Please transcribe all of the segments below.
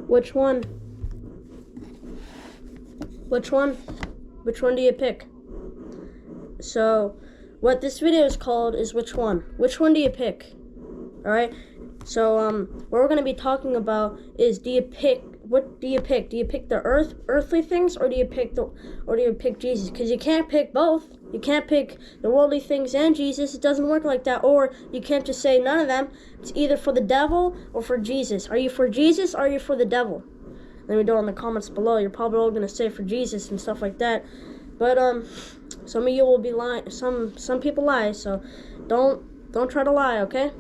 Which one? Which one? Which one do you pick? So, what this video is called is which one? Which one do you pick? Alright? So, what we're going to be talking about is what do you pick? Do you pick the earthly things, or do you pick Jesus? Because you can't pick both. You can't pick the worldly things and Jesus. It doesn't work like that. Or you can't just say none of them. It's either for the devil or for Jesus. Are you for Jesus, or are you for the devil? Let me know in the comments below. You're probably all gonna say for Jesus and stuff like that. But some of you will be lying. Some people lie, so don't try to lie, okay?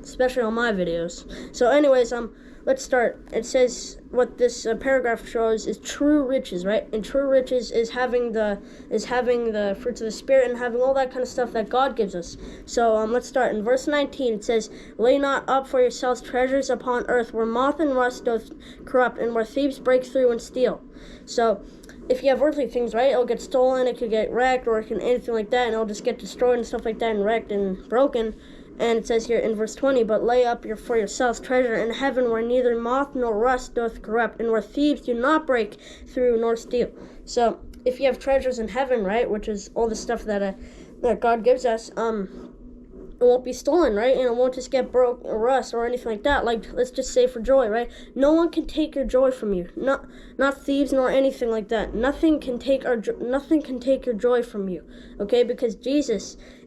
Especially on my videos. So anyways, let's start. It says what this paragraph shows is true riches, right? And true riches is having the fruits of the Spirit and having all that kind of stuff that God gives us. So let's start. In verse 19, it says, "Lay not up for yourselves treasures upon earth, where moth and rust doth corrupt, and where thieves break through and steal." So if you have earthly things, right, it'll get stolen, it could get wrecked, or it can anything like that, and it'll just get destroyed and stuff like that, and wrecked and broken. And it says here in verse 20, "But lay up for yourselves treasure in heaven, where neither moth nor rust doth corrupt, and where thieves do not break through nor steal." So if you have treasures in heaven, right, which is all the stuff that God gives us, it won't be stolen, right? And it won't just get broke or rust or anything like that. Like, let's just say for joy, right? No one can take your joy from you. Not thieves nor anything like that. Nothing can take your joy from you, okay? Because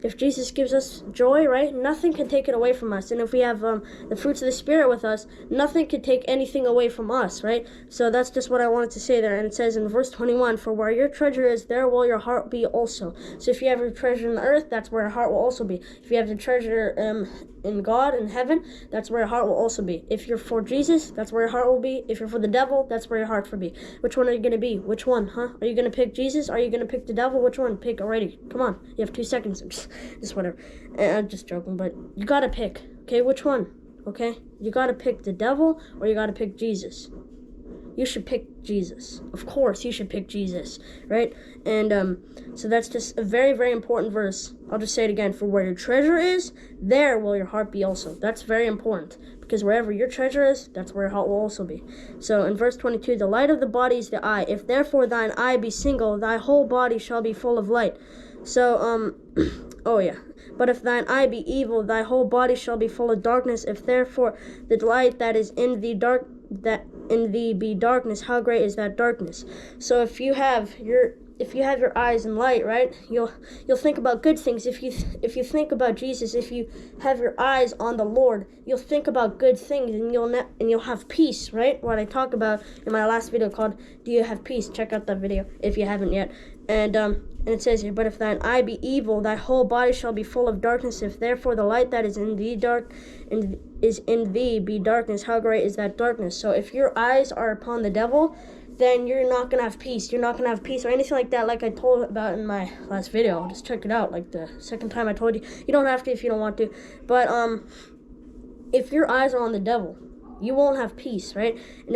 if Jesus gives us joy, right, nothing can take it away from us. And if we have the fruits of the Spirit with us, nothing can take anything away from us, right? So that's just what I wanted to say there. And it says in verse 21, "For where your treasure is, there will your heart be also." So if you have your treasure in the earth, that's where your heart will also be. If you have the treasure in God, in heaven, that's where your heart will also be. If you're for Jesus, that's where your heart will be. If you're for the devil, that's where your heart will be. Which one are you going to be? Which one, huh? Are you going to pick Jesus? Are you going to pick the devil? Which one? Pick already. Come on. You have 2 seconds. Just whatever. I'm just joking, but you got to pick. Okay, which one? Okay? You got to pick the devil, or you got to pick Jesus. You should pick Jesus. Of course, you should pick Jesus, right? And so that's just a very, very important verse. I'll just say it again. "For where your treasure is, there will your heart be also." That's very important, because wherever your treasure is, that's where your heart will also be. So in verse 22, "The light of the body is the eye. If therefore thine eye be single, thy whole body shall be full of light." So, oh yeah. "But if thine eye be evil, thy whole body shall be full of darkness. If therefore the light that is in thee be darkness, how great is that darkness?" So if you have your eyes in light, right, you'll think about good things. If you think about Jesus, if you have your eyes on the Lord, you'll think about good things, and you'll have peace, right? What I talked about in my last video called "Do You Have Peace?" Check out that video if you haven't yet. And it says here, "But if thine eye be evil, thy whole body shall be full of darkness. If therefore the light that is in thee be darkness, how great is that darkness?" So if your eyes are upon the devil, then you're not going to have peace. You're not going to have peace or anything like that, like I told about in my last video. Just check it out, like the second time I told you. You don't have to if you don't want to. But if your eyes are on the devil, you won't have peace, right? And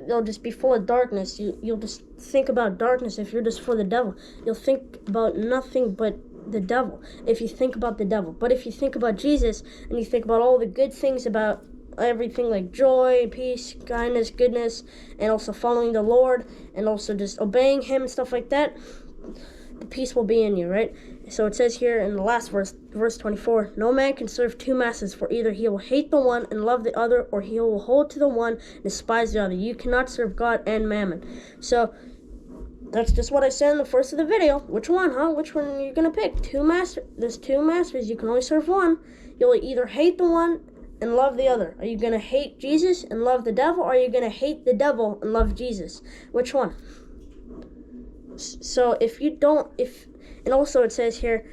they'll just be full of darkness. You'll just think about darkness if you're just for the devil. You'll think about nothing but the devil if you think about the devil. But if you think about Jesus, and you think about all the good things about everything, like joy, peace, kindness, goodness, and also following the Lord, and also just obeying him and stuff like that, the peace will be in you, right? So it says here in the last verse 24, "No man can serve 2 masters, for either he will hate the one and love the other, or he will hold to the one and despise the other. You cannot serve God and mammon." So that's just what I said in the first of the video. Which one, huh? Which one are you going to pick? There's 2 masters. You can only serve one. You'll either hate the one and love the other. Are you going to hate Jesus and love the devil, or are you going to hate the devil and love Jesus? Which one? So and also it says here,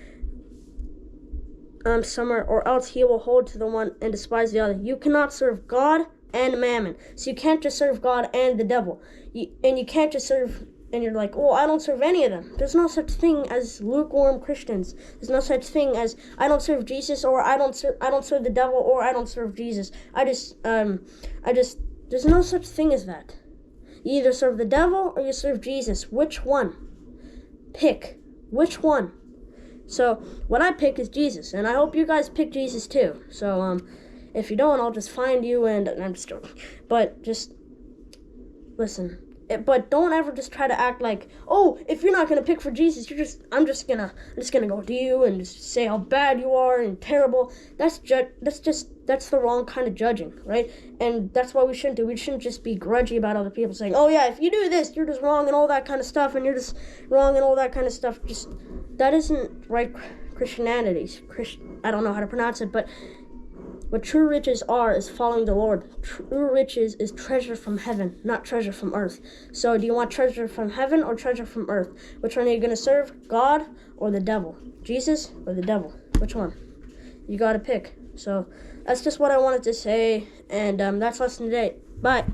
somewhere, "Or else he will hold to the one and despise the other." You cannot serve God and mammon. So you can't just serve God and the devil. You can't just serve, and you're like, "Oh, I don't serve any of them." There's no such thing as lukewarm Christians. There's no such thing as "I don't serve Jesus," or I don't serve the devil," or "I don't serve Jesus." There's no such thing as that. You either serve the devil or you serve Jesus. Which one? Pick. Which one? So what I pick is Jesus, and I hope you guys pick Jesus too. So if you don't, I'll just find you, and I'm just joking. But just listen. But don't ever just try to act like, oh, if you're not gonna pick for Jesus, I'm just gonna go to you and just say how bad you are and terrible. That's the wrong kind of judging, right? And that's what we shouldn't do. We shouldn't just be grudgy about other people saying, oh yeah, if you do this, you're just wrong and all that kind of stuff, and you're just wrong and all that kind of stuff. Just that isn't right Christianity. I don't know how to pronounce it, but what true riches are is following the Lord. True riches is treasure from heaven, not treasure from earth. So do you want treasure from heaven or treasure from earth? Which one are you going to serve? God or the devil? Jesus or the devil? Which one? You got to pick. So that's just what I wanted to say, and that's lesson today. Bye.